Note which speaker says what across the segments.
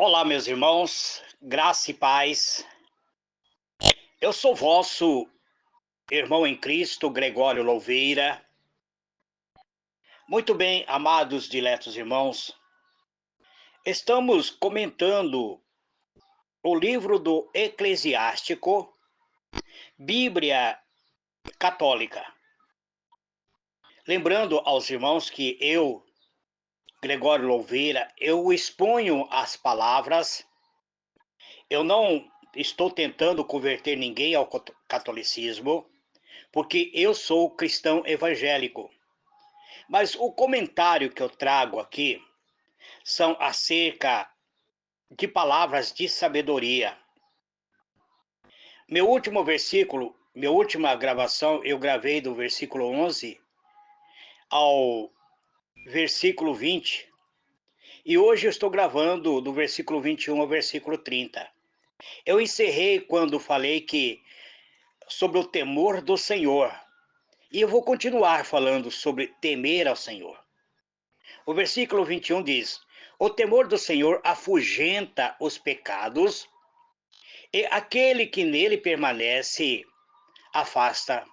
Speaker 1: Olá, meus irmãos, graça e paz. Eu sou vosso irmão em Cristo, Gregório Louveira. Muito bem, amados diletos irmãos, estamos comentando o livro do Eclesiástico, Bíblia Católica. Lembrando aos irmãos que eu, Gregório Louveira, eu exponho as palavras, eu não estou tentando converter ninguém ao catolicismo, porque eu sou cristão evangélico. Mas o comentário que eu trago aqui são acerca de palavras de sabedoria. Minha última gravação, eu gravei do versículo 11 ao versículo 20. E hoje eu estou gravando do versículo 21 ao versículo 30. Eu encerrei quando falei sobre o temor do Senhor. E eu vou continuar falando sobre temer ao Senhor. O versículo 21 diz: o temor do Senhor afugenta os pecados, e aquele que nele permanece afasta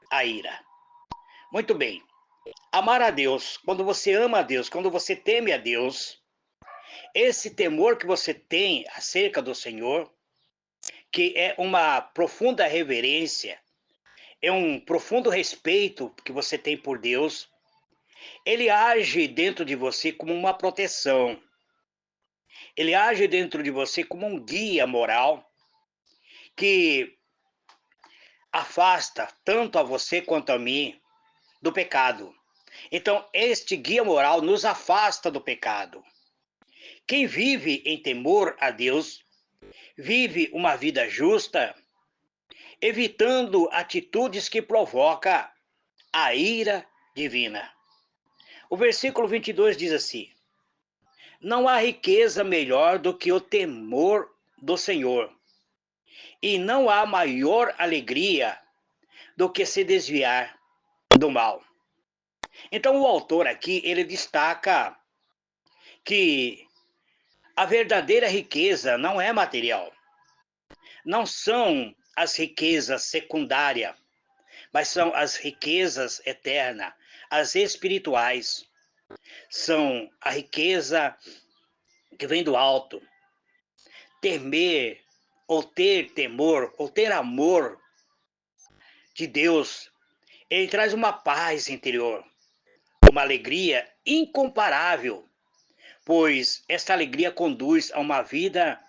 Speaker 1: a ira. Muito bem. Amar a Deus, quando você ama a Deus, quando você teme a Deus, esse temor que você tem acerca do Senhor, que é uma profunda reverência, é um profundo respeito que você tem por Deus, ele age dentro de você como uma proteção. Ele age dentro de você como um guia moral que afasta tanto a você quanto a mim do pecado. Então, este guia moral nos afasta do pecado. Quem vive em temor a Deus, vive uma vida justa, evitando atitudes que provocam a ira divina. O versículo 22 diz assim: não há riqueza melhor do que o temor do Senhor, e não há maior alegria do que se desviar do mal. Então o autor aqui, ele destaca que a verdadeira riqueza não é material. Não são as riquezas secundárias, mas são as riquezas eternas, as espirituais. São a riqueza que vem do alto. Temer, ou ter temor, ou ter amor de Deus, ele traz uma paz interior, uma alegria incomparável, pois esta alegria conduz a uma vida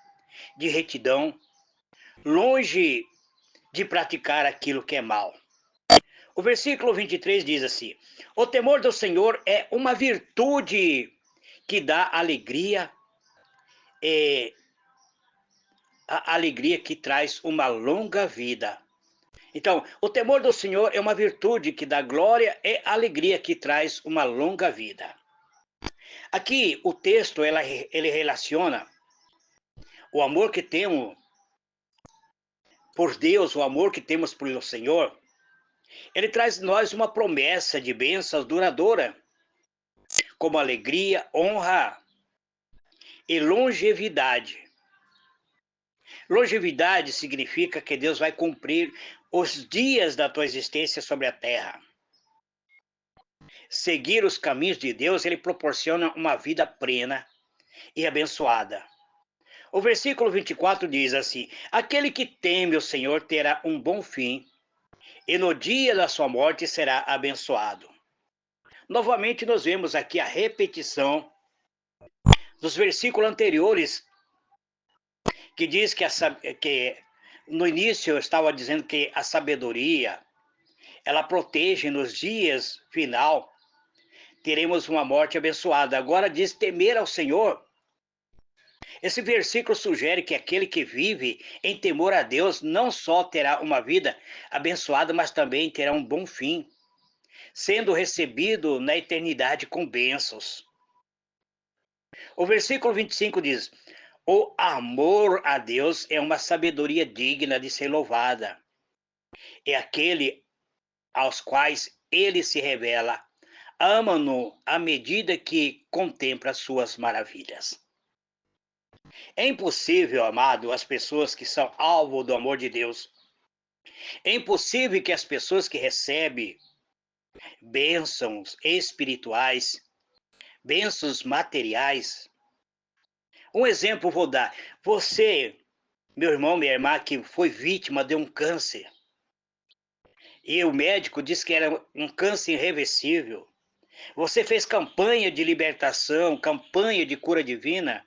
Speaker 1: de retidão, longe de praticar aquilo que é mal. O versículo 23 diz assim: o temor do Senhor é uma virtude que dá alegria, a alegria que traz uma longa vida. Então, o temor do Senhor é uma virtude que dá glória e alegria que traz uma longa vida. Aqui o texto ele relaciona o amor que temos por Deus, o amor que temos pelo Senhor. Ele traz a nós uma promessa de bênçãos duradoura, como alegria, honra e longevidade. Longevidade significa que Deus vai cumprir os dias da tua existência sobre a terra. Seguir os caminhos de Deus, ele proporciona uma vida plena e abençoada. O versículo 24 diz assim: aquele que teme o Senhor terá um bom fim, e no dia da sua morte será abençoado. Novamente nós vemos aqui a repetição dos versículos anteriores, que diz que no início eu estava dizendo que a sabedoria, ela protege nos dias final, teremos uma morte abençoada. Agora diz temer ao Senhor. Esse versículo sugere que aquele que vive em temor a Deus não só terá uma vida abençoada, mas também terá um bom fim, sendo recebido na eternidade com bênçãos. O versículo 25 diz: o amor a Deus é uma sabedoria digna de ser louvada. É aquele aos quais ele se revela, ama-no à medida que contempla suas maravilhas. É impossível, amado, as pessoas que são alvo do amor de Deus. É impossível que as pessoas que recebem bênçãos espirituais, bênçãos materiais. Um exemplo vou dar. Você, meu irmão, minha irmã, que foi vítima de um câncer, e o médico disse que era um câncer irreversível. Você fez campanha de libertação, campanha de cura divina,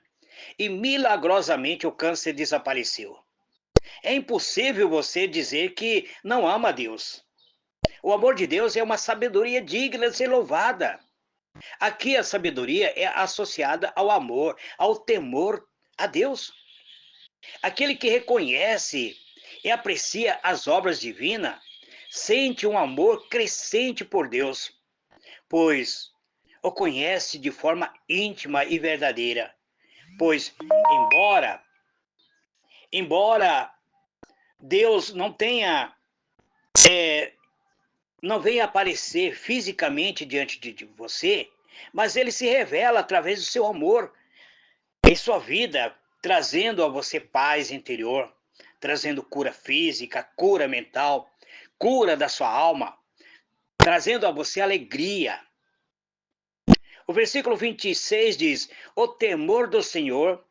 Speaker 1: e milagrosamente o câncer desapareceu. É impossível você dizer que não ama a Deus. O amor de Deus é uma sabedoria digna de ser louvada. Aqui a sabedoria é associada ao amor, ao temor a Deus. Aquele que reconhece e aprecia as obras divinas sente um amor crescente por Deus, pois o conhece de forma íntima e verdadeira. Pois, embora Deus não venha aparecer fisicamente diante de você, mas ele se revela através do seu amor em sua vida, trazendo a você paz interior, trazendo cura física, cura mental, cura da sua alma, trazendo a você alegria. O versículo 26 diz: o temor do Senhor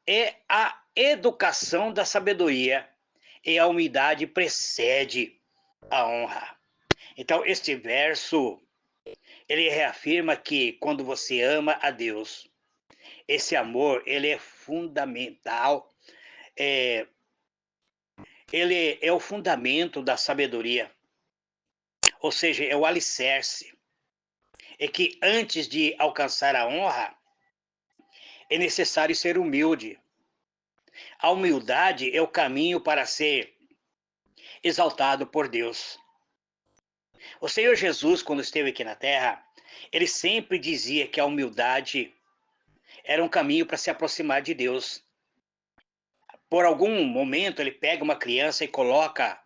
Speaker 1: é a educação da sabedoria, e a humildade precede a honra. Então, este verso, ele reafirma que quando você ama a Deus, esse amor, ele é fundamental, é, ele é o fundamento da sabedoria, ou seja, é o alicerce. É que antes de alcançar a honra, é necessário ser humilde. A humildade é o caminho para ser exaltado por Deus. O Senhor Jesus, quando esteve aqui na terra, ele sempre dizia que a humildade era um caminho para se aproximar de Deus. Por algum momento, ele pega uma criança e coloca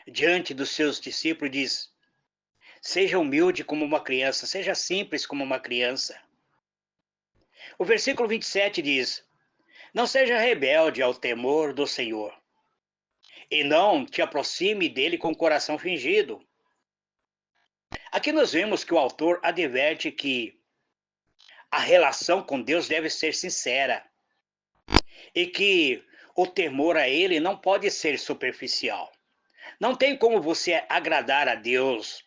Speaker 1: diante dos seus discípulos e diz: seja humilde como uma criança, seja simples como uma criança. O versículo 27 diz: não seja rebelde ao temor do Senhor, e não te aproxime dele com o coração fingido. Aqui nós vemos que o autor adverte que a relação com Deus deve ser sincera e que o temor a ele não pode ser superficial. Não tem como você agradar a Deus,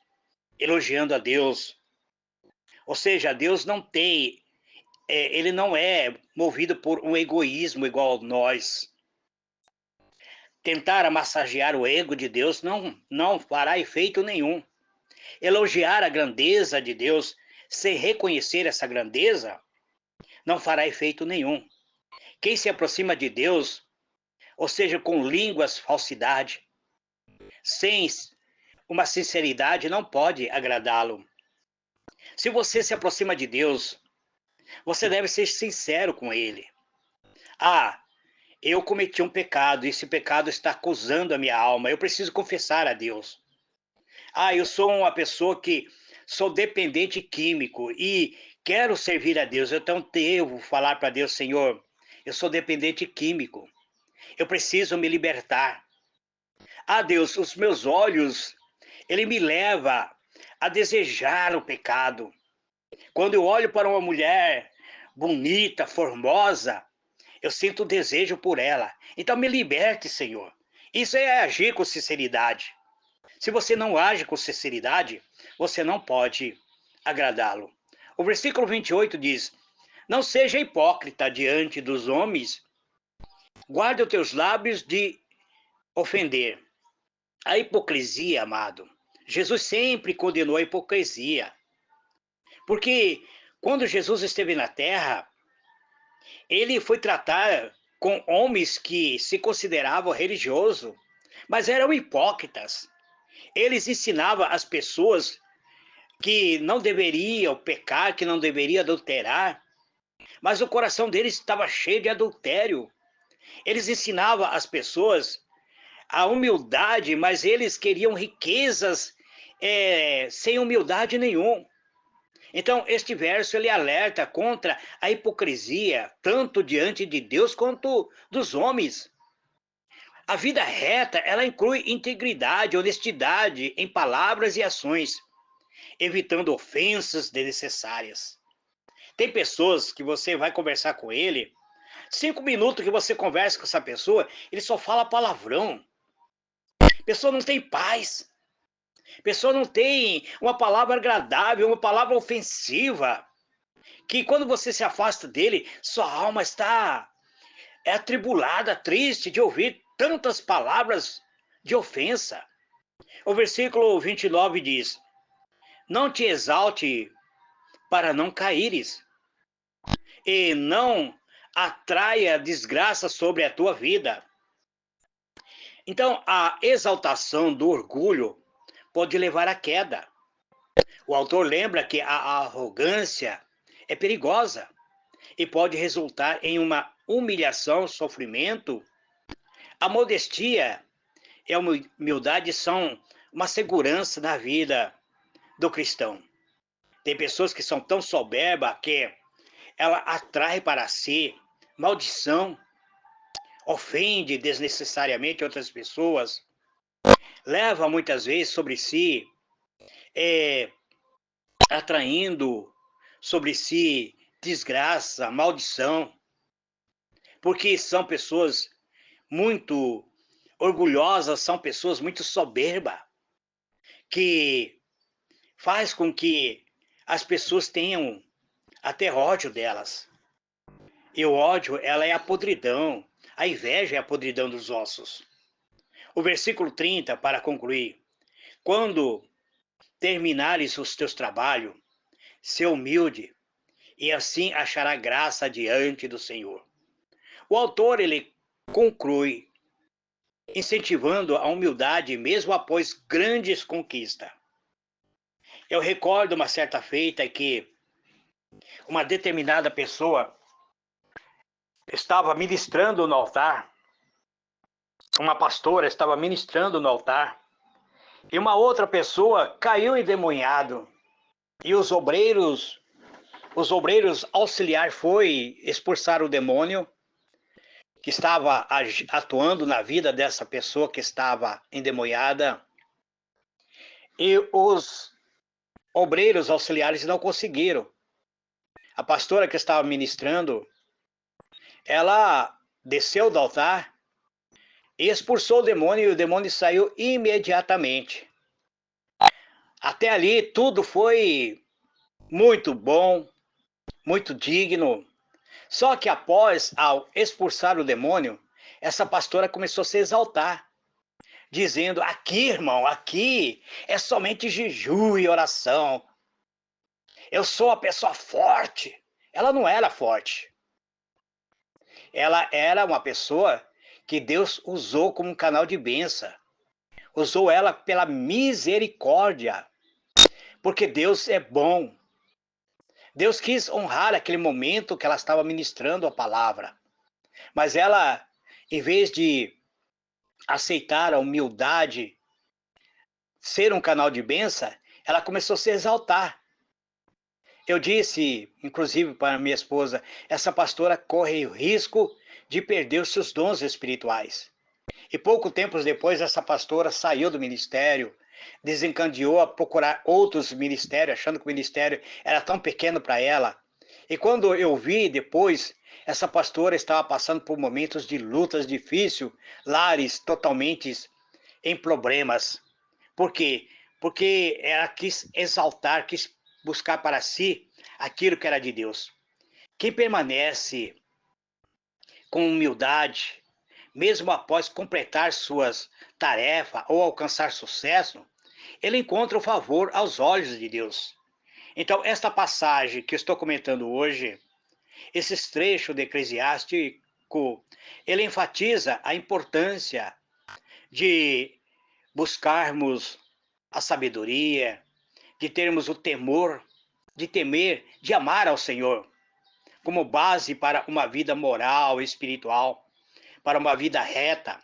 Speaker 1: elogiando a Deus. Ou seja, Deus não tem, ele não é movido por um egoísmo igual a nós. Tentar massagear o ego de Deus não fará efeito nenhum. Elogiar a grandeza de Deus sem reconhecer essa grandeza não fará efeito nenhum. Quem se aproxima de Deus, ou seja, com línguas falsidade, sem uma sinceridade, não pode agradá-lo. Se você se aproxima de Deus, você deve ser sincero com Ele. Ah, eu cometi um pecado, esse pecado está acusando a minha alma, eu preciso confessar a Deus. Ah, eu sou uma pessoa que sou dependente químico e quero servir a Deus, então devo falar para Deus: Senhor, eu sou dependente químico, eu preciso me libertar. Ah, Deus, os meus olhos, ele me leva a desejar o pecado. Quando eu olho para uma mulher bonita, formosa, eu sinto desejo por ela. Então me liberte, Senhor. Isso é agir com sinceridade. Se você não age com sinceridade, você não pode agradá-lo. O versículo 28 diz: não seja hipócrita diante dos homens, guarde os teus lábios de ofender. A hipocrisia, amado, Jesus sempre condenou a hipocrisia. Porque quando Jesus esteve na terra, ele foi tratar com homens que se consideravam religiosos, mas eram hipócritas. Eles ensinavam as pessoas que não deveriam pecar, que não deveriam adulterar, mas o coração deles estava cheio de adultério. Eles ensinavam as pessoas a humildade, mas eles queriam riquezas sem humildade nenhuma. Então, este verso ele alerta contra a hipocrisia, tanto diante de Deus quanto dos homens. A vida reta, ela inclui integridade, honestidade em palavras e ações, evitando ofensas desnecessárias. Tem pessoas que você vai conversar com ele, 5 minutos que você conversa com essa pessoa, ele só fala palavrão. A pessoa não tem paz. A pessoa não tem uma palavra agradável, uma palavra ofensiva. Que quando você se afasta dele, sua alma está atribulada, triste de ouvir tantas palavras de ofensa. O versículo 29 diz: Não te exalte para não caíres, e não atraia desgraça sobre a tua vida. Então, a exaltação do orgulho pode levar à queda. O autor lembra que a arrogância é perigosa e pode resultar em uma humilhação, sofrimento. A modestia e a humildade são uma segurança na vida do cristão. Tem pessoas que são tão soberbas que ela atrai para si maldição, ofende desnecessariamente outras pessoas, leva muitas vezes sobre si, é, atraindo sobre si desgraça, maldição, porque são pessoas muito orgulhosas, são pessoas muito soberbas, que faz com que as pessoas tenham até ódio delas. E o ódio, ela é a podridão, a inveja é a podridão dos ossos. O versículo 30, para concluir: quando terminares os teus trabalhos, se humilde, e assim achará graça diante do Senhor. O autor, ele conclui incentivando a humildade mesmo após grandes conquistas. Eu recordo uma certa feita que uma determinada pessoa estava ministrando no altar, uma pastora estava ministrando no altar, e uma outra pessoa caiu endemoniado, e os obreiros auxiliar foi expulsar o demônio que estava atuando na vida dessa pessoa que estava endemoniada, e os obreiros auxiliares não conseguiram. A pastora que estava ministrando, ela desceu do altar e expulsou o demônio, e o demônio saiu imediatamente. Até ali tudo foi muito bom, muito digno. Só que após, ao expulsar o demônio, essa pastora começou a se exaltar, dizendo: aqui, irmão, aqui é somente jejum e oração. Eu sou a pessoa forte. Ela não era forte. Ela era uma pessoa que Deus usou como um canal de bênção. Usou ela pela misericórdia. Porque Deus é bom. Deus quis honrar aquele momento que ela estava ministrando a palavra. Mas ela, em vez de aceitar a humildade, ser um canal de bênção, ela começou a se exaltar. Eu disse, inclusive para minha esposa, essa pastora corre o risco de perder os seus dons espirituais. E pouco tempo depois, essa pastora saiu do ministério, desencadeou a procurar outros ministérios, achando que o ministério era tão pequeno para ela. E quando eu vi depois, essa pastora estava passando por momentos de lutas difíceis, lares totalmente em problemas. Por quê? Porque ela quis exaltar, quis buscar para si aquilo que era de Deus. Quem permanece com humildade, mesmo após completar suas tarefas ou alcançar sucesso, ele encontra o favor aos olhos de Deus. Então, esta passagem que eu estou comentando hoje, esse trecho de Eclesiástico, ele enfatiza a importância de buscarmos a sabedoria, de termos o temor, de temer, de amar ao Senhor, como base para uma vida moral e espiritual, para uma vida reta,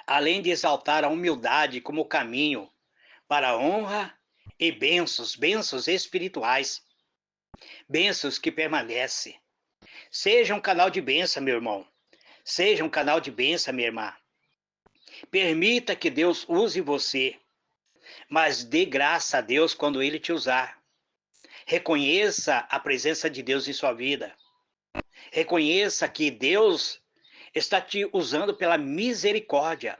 Speaker 1: além de exaltar a humildade como caminho para a honra e bênçãos espirituais, bênçãos que permanecem. Seja um canal de bênção, meu irmão. Seja um canal de bênção, minha irmã. Permita que Deus use você, mas dê graça a Deus quando Ele te usar. Reconheça a presença de Deus em sua vida. Reconheça que Deus está te usando pela misericórdia,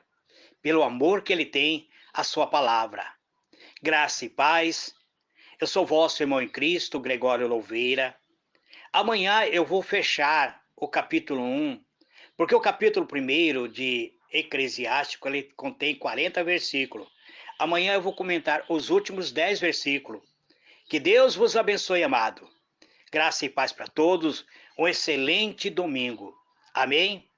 Speaker 1: pelo amor que Ele tem à sua palavra. Graça e paz. Eu sou vosso irmão em Cristo, Gregório Louveira. Amanhã eu vou fechar o capítulo 1, porque o capítulo 1 de Eclesiástico, ele contém 40 versículos. Amanhã eu vou comentar os últimos 10 versículos. Que Deus vos abençoe, amado. Graça e paz para todos. Um excelente domingo. Amém?